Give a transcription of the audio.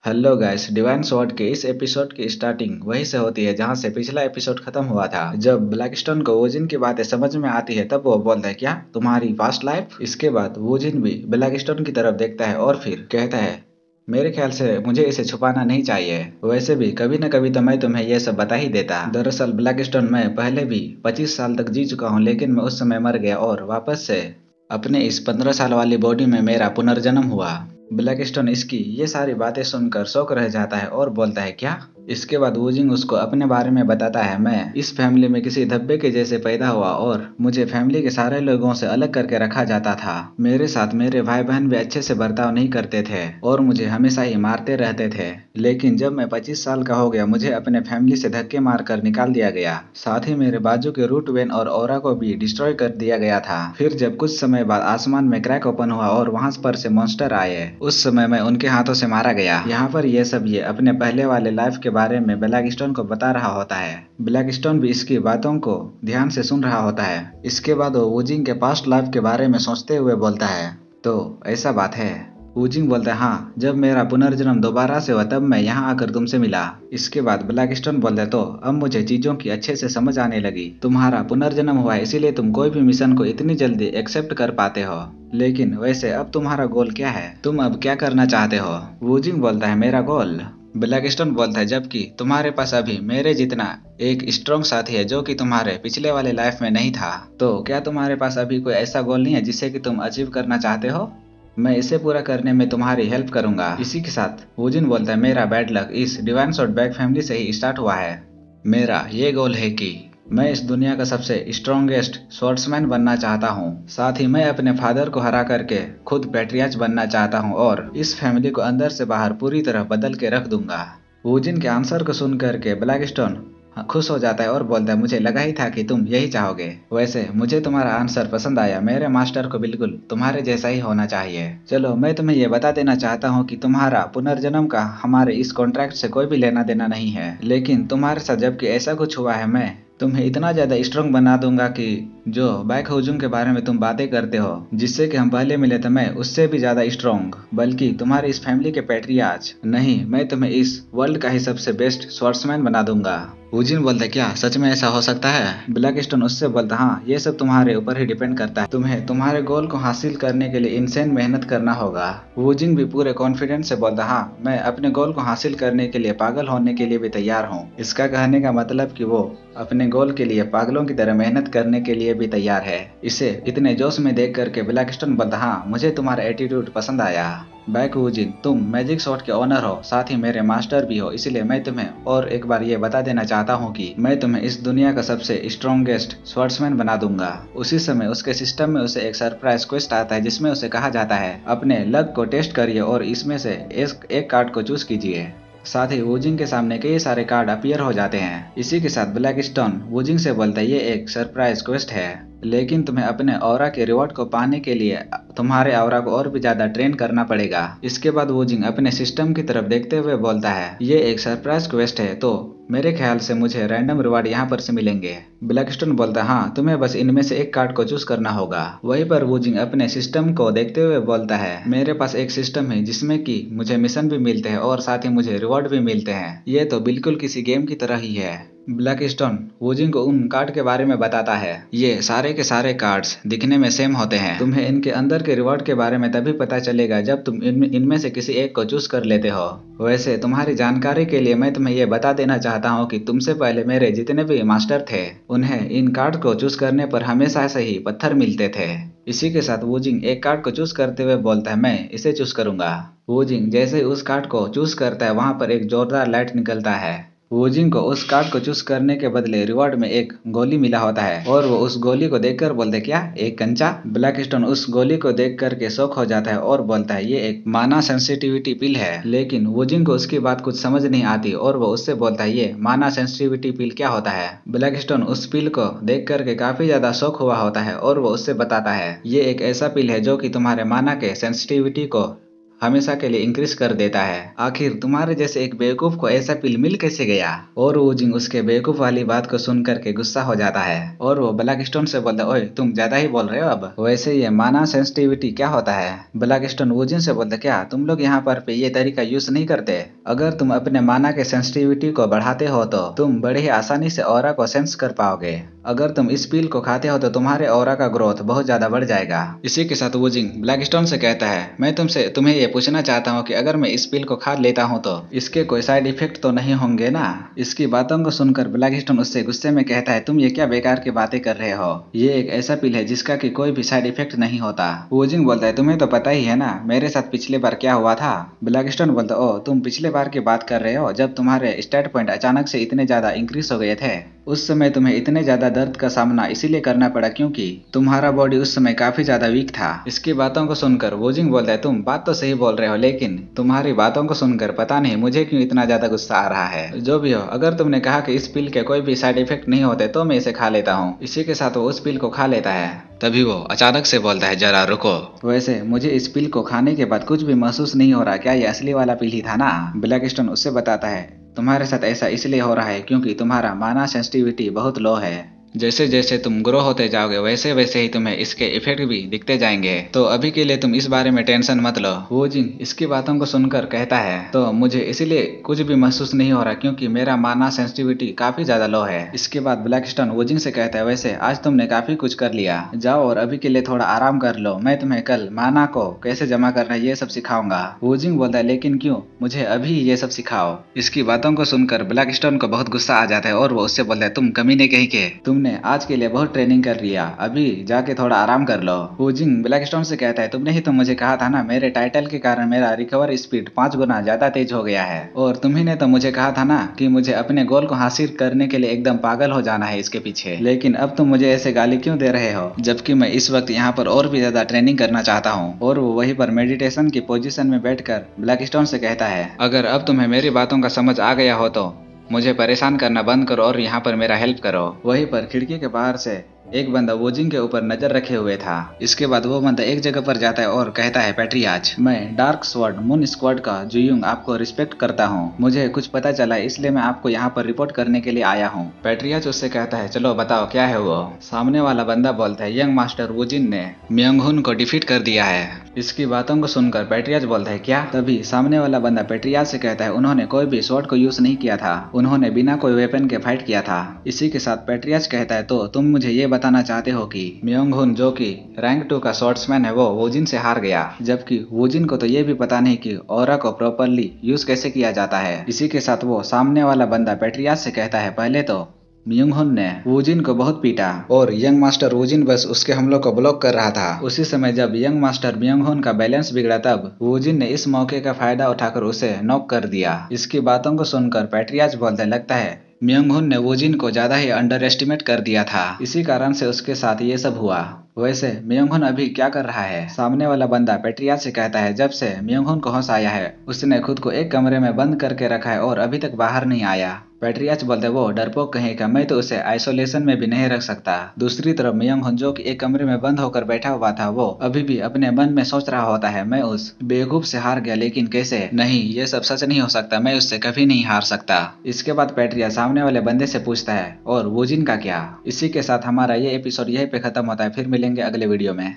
Hello guys, divine sword के इस episode की स्टार्टिंग वहीं से होती है जहां से पिछला एपिसोड खत्म हुआ था। जब ब्लैकस्टोन को वोजिन की बातें समझ में आती है तब वो बोलता है, क्या तुम्हारी पास्ट लाइफ? इसके बाद वोजिन भी ब्लैकस्टोन की तरफ देखता है और फिर कहता है, मेरे ख्याल से मुझे इसे छुपाना नहीं चाहिए। वैसे भी कभी न कभी तो मैं तुम्हें यह सब बता ही देता। दरअसल ब्लैकस्टोन, मैं पहले भी 25 साल तक जी चुका हूँ, लेकिन मैं उस समय मर गया और वापस से अपने इस 15 साल वाली बॉडी में मेरा पुनर्जन्म हुआ। ब्लैकस्टोन इसकी ये सारी बातें सुनकर शौक रह जाता है और बोलता है, क्या? इसके बाद वूजिंग उसको अपने बारे में बताता है, मैं इस फैमिली में किसी धब्बे के जैसे पैदा हुआ और मुझे फैमिली के सारे लोगों से अलग करके रखा जाता था। मेरे साथ मेरे भाई बहन भी अच्छे से बर्ताव नहीं करते थे और मुझे हमेशा ही मारते रहते थे। लेकिन जब मैं 25 साल का हो गया, मुझे अपने फैमिली से धक्के मारकर निकाल दिया गया। साथ ही मेरे बाजू के रूट वेन और ऑरा को भी डिस्ट्रॉय कर दिया गया था। फिर जब कुछ समय बाद आसमान में क्रैक ओपन हुआ और वहां पर से मॉन्स्टर आए, उस समय मैं उनके हाथों से मारा गया। यहाँ पर ये अपने पहले वाले लाइफ के बारे में ब्लैकस्टोन को बता रहा होता है। ब्लैकस्टोन भी इसकी बातों को ध्यान से सुन रहा होता है। इसके बाद वो वूजिंग के पास्ट लाइफ के बारे में सोचते हुए बोलता है, तो ऐसा बात है? वूजिंग बोलता है, हाँ, जब मेरा पुनर्जन्म दोबारा से हुआ तब मैं यहाँ आकर तुमसे मिला। इसके बाद ब्लैकस्टोन बोलता है, तो अब मुझे चीजों की अच्छे से समझ आने लगी। तुम्हारा पुनर्जन्म हुआ है, इसीलिए तुम कोई भी मिशन को इतनी जल्दी एक्सेप्ट कर पाते हो। लेकिन वैसे अब तुम्हारा गोल क्या है? तुम अब क्या करना चाहते हो? वूजिंग बोलता है, मेरा गोल? ब्लैकस्टोन बोलता है, जबकि तुम्हारे पास अभी मेरे जितना एक स्ट्रॉन्ग साथी है जो कि तुम्हारे पिछले वाले लाइफ में नहीं था, तो क्या तुम्हारे पास अभी कोई ऐसा गोल नहीं है जिसे कि तुम अचीव करना चाहते हो? मैं इसे पूरा करने में तुम्हारी हेल्प करूंगा। इसी के साथ वोजिन बोलता है, मेरा बैड लक इस डिवाइन स्वॉर्ड बैक फैमिली से ही स्टार्ट हुआ है। मेरा ये गोल है कि मैं इस दुनिया का सबसे स्ट्रॉन्गेस्ट स्वॉर्ड्समैन बनना चाहता हूँ। साथ ही मैं अपने फादर को हरा करके खुद पैट्रियार्च बनना चाहता हूँ और इस फैमिली को अंदर से बाहर पूरी तरह बदल के रख दूंगा। वोजिन के आंसर को सुन करके ब्लैकस्टोन खुश हो जाता है और बोलता है, मुझे लगा ही था कि तुम यही चाहोगे। वैसे मुझे तुम्हारा आंसर पसंद आया। मेरे मास्टर को बिल्कुल तुम्हारे जैसा ही होना चाहिए। चलो, मैं तुम्हें ये बता देना चाहता हूँ कि तुम्हारा पुनर्जन्म का हमारे इस कॉन्ट्रैक्ट से कोई भी लेना देना नहीं है। लेकिन तुम्हारे साथ जबकि ऐसा कुछ हुआ है, मैं तुम्हें इतना ज्यादा स्ट्रांग बना दूंगा कि जो बैक हुजूम के बारे में तुम बातें करते हो, जिससे कि हम पहले मिले थे, मैं उससे भी ज्यादा स्ट्रांग, बल्कि तुम्हारे इस फैमिली के पैट्रियार्च नहीं, मैं तुम्हें इस वर्ल्ड का ही सबसे बेस्ट स्वॉर्ड्समैन बना दूंगा। वुजिन बोलता है, क्या सच में ऐसा हो सकता है? ब्लैकस्टोन उससे बोलता, हाँ, ये सब तुम्हारे ऊपर ही डिपेंड करता है। तुम्हें तुम्हारे गोल को हासिल करने के लिए इनसेन मेहनत करना होगा। वुजिन भी पूरे कॉन्फिडेंस से बोलता, हाँ, मैं अपने गोल को हासिल करने के लिए पागल होने के लिए भी तैयार हूँ। इसका कहने का मतलब कि वो अपने गोल के लिए पागलों की तरह मेहनत करने के लिए भी तैयार है। इसे इतने जोश में देख करके ब्लैकस्टोन बोलता, हाँ, मुझे तुम्हारा एटीट्यूड पसंद आया। बैक वुजिन, तुम मैजिक शॉट के ओनर हो, साथ ही मेरे मास्टर भी हो, इसलिए मैं तुम्हें और एक बार ये बता देना चाहता हूँ कि मैं तुम्हें इस दुनिया का सबसे स्ट्रॉन्गेस्ट स्वॉर्ड्समैन बना दूंगा। उसी समय उसके सिस्टम में उसे एक सरप्राइज क्वेस्ट आता है जिसमें उसे कहा जाता है, अपने लक को टेस्ट करिए और इसमें से एक कार्ड को चूज कीजिए। साथ ही वुजिंग के सामने कई सारे कार्ड अपीयर हो जाते हैं। इसी के साथ ब्लैकस्टोन वुजिंग से बोलता है, ये एक सरप्राइज क्वेस्ट है, लेकिन तुम्हें अपने ऑरा के रिवॉर्ड को पाने के लिए तुम्हारे ऑरा को और भी ज्यादा ट्रेन करना पड़ेगा। इसके बाद वुजिंग अपने सिस्टम की तरफ देखते हुए बोलता है, ये एक सरप्राइज क्वेस्ट है, तो मेरे ख्याल से मुझे रैंडम रिवार्ड यहाँ पर से मिलेंगे। ब्लैकस्टोन बोलता, हाँ, तुम्हें बस इनमें से एक कार्ड को चूज करना होगा। वहीं पर वुजिंग अपने सिस्टम को देखते हुए बोलता है, मेरे पास एक सिस्टम है जिसमें कि मुझे मिशन भी मिलते हैं और साथ ही मुझे रिवॉर्ड भी मिलते हैं। ये तो बिल्कुल किसी गेम की तरह ही है। ब्लैकस्टोन वुजिंग को उन कार्ड के बारे में बताता है, ये सारे के सारे कार्ड्स दिखने में सेम होते हैं। तुम्हें इनके अंदर के रिवॉर्ड के बारे में तभी पता चलेगा जब तुम इनमें से किसी एक को चूज कर लेते हो। वैसे तुम्हारी जानकारी के लिए मैं तुम्हें ये बता देना चाहता हूँ कि तुमसे पहले मेरे जितने भी मास्टर थे, उन्हें इन कार्ड को चूज करने पर हमेशा से ही पत्थर मिलते थे। इसी के साथ वुजिंग एक कार्ड को चूज करते हुए बोलता है, मैं इसे चूज करूंगा। वुजिंग जैसे ही उस कार्ड को चूज करता है, वहां पर एक जोरदार लाइट निकलता है। वुजिंग को उस कार्ड को चूज करने के बदले रिवॉर्ड में एक गोली मिला होता है और वो उस गोली को देखकर बोलते, क्या एक कंचा? ब्लैकस्टोन उस गोली को देख करके शॉक हो जाता है और बोलता है, ये एक माना सेंसिटिविटी पिल है। लेकिन वुजिंग को उसकी बात कुछ समझ नहीं आती और वो उससे बोलता है, ये माना सेंसिटिविटी पिल क्या होता है? ब्लैकस्टोन उस पिल को देख करके काफी ज्यादा शॉक हुआ होता है और वो उससे बताता है, ये एक ऐसा पिल है जो कि तुम्हारे माना के सेंसिटिविटी को हमेशा के लिए इंक्रीज कर देता है। आखिर तुम्हारे जैसे एक बेवकूफ को ऐसा पिल मिल कैसे गया? और वो जिंग उसके बेवकूफ वाली बात को सुन करके गुस्सा हो जाता है और वो ब्लैकस्टोन से बोलता है, ओए तुम ज्यादा ही बोल रहे हो अब। वैसे ये माना सेंसिटिविटी क्या होता है? ब्लैकस्टोन वोजिन से बोलता, क्या तुम लोग यहाँ पर पे ये तरीका यूज नहीं करते? अगर तुम अपने माना के सेंसिटिविटी को बढ़ाते हो तो तुम बड़े ही आसानी से ऑरा को सेंस कर पाओगे। अगर तुम इस पिल को खाते हो तो तुम्हारे ऑरा का ग्रोथ बहुत ज्यादा बढ़ जाएगा। इसी के साथ वोजिंग ब्लैकस्टोन से कहता है, मैं तुम्हें ये पूछना चाहता हूँ कि अगर मैं इस पिल को खा लेता हूँ तो इसके कोई साइड इफेक्ट तो नहीं होंगे ना? इसकी बातों को सुनकर ब्लैकस्टोन उससे गुस्से में कहता है, तुम ये क्या बेकार की बातें कर रहे हो? ये एक ऐसा पिल है जिसका कि कोई भी साइड इफेक्ट नहीं होता। वोजिंग बोलता है, तुम्हें तो पता ही है ना मेरे साथ पिछले बार क्या हुआ था। ब्लैकस्टोन बोलता, ओ तुम पिछले बार की बात कर रहे हो जब तुम्हारे स्टैट पॉइंट अचानक से इतने ज्यादा इंक्रीज हो गए थे। उस समय तुम्हें इतने ज्यादा दर्द का सामना इसीलिए करना पड़ा क्योंकि तुम्हारा बॉडी उस समय काफी ज्यादा वीक था। इसकी बातों को सुनकर वोजिंग बोलता है, तुम बात तो सही बोल रहे हो लेकिन तुम्हारी बातों को सुनकर पता नहीं मुझे क्यों इतना ज्यादा गुस्सा आ रहा है। जो भी हो, अगर तुमने कहा कि इस पिल के कोई भी साइड इफेक्ट नहीं होते तो मैं इसे खा लेता हूँ। इसी के साथ वो उस पिल को खा लेता है। तभी वो अचानक से बोलता है, जरा रुको, वैसे मुझे इस पिल को खाने के बाद कुछ भी महसूस नहीं हो रहा, क्या ये असली वाला पिल ही था ना? ब्लैकस्टोन उससे बताता है, तुम्हारे साथ ऐसा इसलिए हो रहा है क्योंकि तुम्हारा माना सेंसिटिविटी बहुत लो है। जैसे जैसे तुम ग्रो होते जाओगे वैसे वैसे ही तुम्हें इसके इफेक्ट भी दिखते जाएंगे, तो अभी के लिए तुम इस बारे में टेंशन मत लो। वोजिंग इसकी बातों को सुनकर कहता है, तो मुझे इसीलिए कुछ भी महसूस नहीं हो रहा क्योंकि मेरा माना सेंसिटिविटी काफी ज्यादा लो है। इसके बाद ब्लैकस्टोन वोजिंग से कहता है, वैसे आज तुमने काफी कुछ कर लिया, जाओ और अभी के लिए थोड़ा आराम कर लो, मैं तुम्हें कल माना को कैसे जमा करना है ये सब सिखाऊंगा। वोजिंग बोलता है, लेकिन क्यों, मुझे अभी ये सब सिखाओ। इसकी बातों को सुनकर ब्लैकस्टोन को बहुत गुस्सा आ जाता है और वो उससे बोलता है, तुम कमीने कहीं के, तुमने आज के लिए बहुत ट्रेनिंग कर लिया, अभी जाके थोड़ा आराम कर लो। वोजिंग ब्लैकस्टोन से कहता है, तुमने ही तो मुझे कहा था ना मेरे टाइटल के कारण मेरा रिकवर स्पीड 5 गुना ज्यादा तेज हो गया है, और तुम्ही ने तो मुझे कहा था ना कि मुझे अपने गोल को हासिल करने के लिए एकदम पागल हो जाना है इसके पीछे, लेकिन अब तुम मुझे ऐसे गाली क्यों दे रहे हो जबकि मैं इस वक्त यहाँ पर और भी ज्यादा ट्रेनिंग करना चाहता हूँ। और वो वहीं पर मेडिटेशन की पोजीशन में बैठकर ब्लैकस्टोन से कहता है, अगर अब तुम्हें मेरी बातों का समझ आ गया हो तो मुझे परेशान करना बंद करो और यहाँ पर मेरा हेल्प करो। वहीं पर खिड़की के बाहर से एक बंदा वोजिंग के ऊपर नजर रखे हुए था। इसके बाद वो बंदा एक जगह पर जाता है और कहता है, पैट्रियाज, मैं डार्क स्वॉर्ड मून स्क्वाड का जुयुंग आपको रिस्पेक्ट करता हूँ, मुझे कुछ पता चला इसलिए मैं आपको यहाँ पर रिपोर्ट करने के लिए आया हूँ। पैट्रियाज उससे कहता है, चलो बताओ क्या है वो। सामने वाला बंदा बोलता है, यंग मास्टर वोजिन ने मियोंग-हुन को डिफीट कर दिया है। इसकी बातों को सुनकर पैट्रियाज बोलता है, क्या? तभी सामने वाला बंदा पैट्रियाज से कहता है, उन्होंने कोई भी स्वॉर्ड को यूज नहीं किया था, उन्होंने बिना कोई वेपन के फाइट किया था। इसी के साथ पैट्रियाज कहता है, तो तुम मुझे ये बताना चाहते हो कि मियोंग-हुन जो कि रैंक 2 का स्वॉर्ड्समैन है वो वोजिन से हार गया, जबकि वोजिन को तो ये भी पता नहीं कि ऑरा को प्रॉपरली यूज कैसे किया जाता है। इसी के साथ वो सामने वाला बंदा पैट्रियाज से कहता है, पहले तो मियोंग-हुन ने वोजिन को बहुत पीटा और यंग मास्टर वोजिन बस उसके हमलों को ब्लॉक कर रहा था। उसी समय जब यंग मास्टर मियोंग-हुन का बैलेंस बिगड़ा तब वोजिन ने इस मौके का फायदा उठाकर उसे नॉक कर दिया। इसकी बातों को सुनकर पैट्रियाज बोलते, लगता है मियोंग-हुन ने वोजिन को ज्यादा ही अंडर एस्टिमेट कर दिया था, इसी कारण से उसके साथ ये सब हुआ। वैसे मियोंग-हुन अभी क्या कर रहा है? सामने वाला बंदा पैट्रियाज से कहता है, जब से मियोंग-हुन को होश आया है उसने खुद को एक कमरे में बंद करके रखा है और अभी तक बाहर नहीं आया। पैट्रियाज बोलते, वो डरपोक कहेगा, मैं तो उसे आइसोलेशन में भी नहीं रख सकता। दूसरी तरफ मियोंग-हुन जो कि एक कमरे में बंद होकर बैठा हुआ था वो अभी भी अपने मन में सोच रहा होता है, मैं उस बेवकूफ से हार गया, लेकिन कैसे? नहीं, ये सब सच नहीं हो सकता, मैं उससे कभी नहीं हार सकता। इसके बाद पैट्रियाज सामने वाले बंदे से पूछता है, और वोजिन का क्या? इसी के साथ हमारा ये एपिसोड यहीं पे खत्म होता है, फिर मिलेंगे अगले वीडियो में।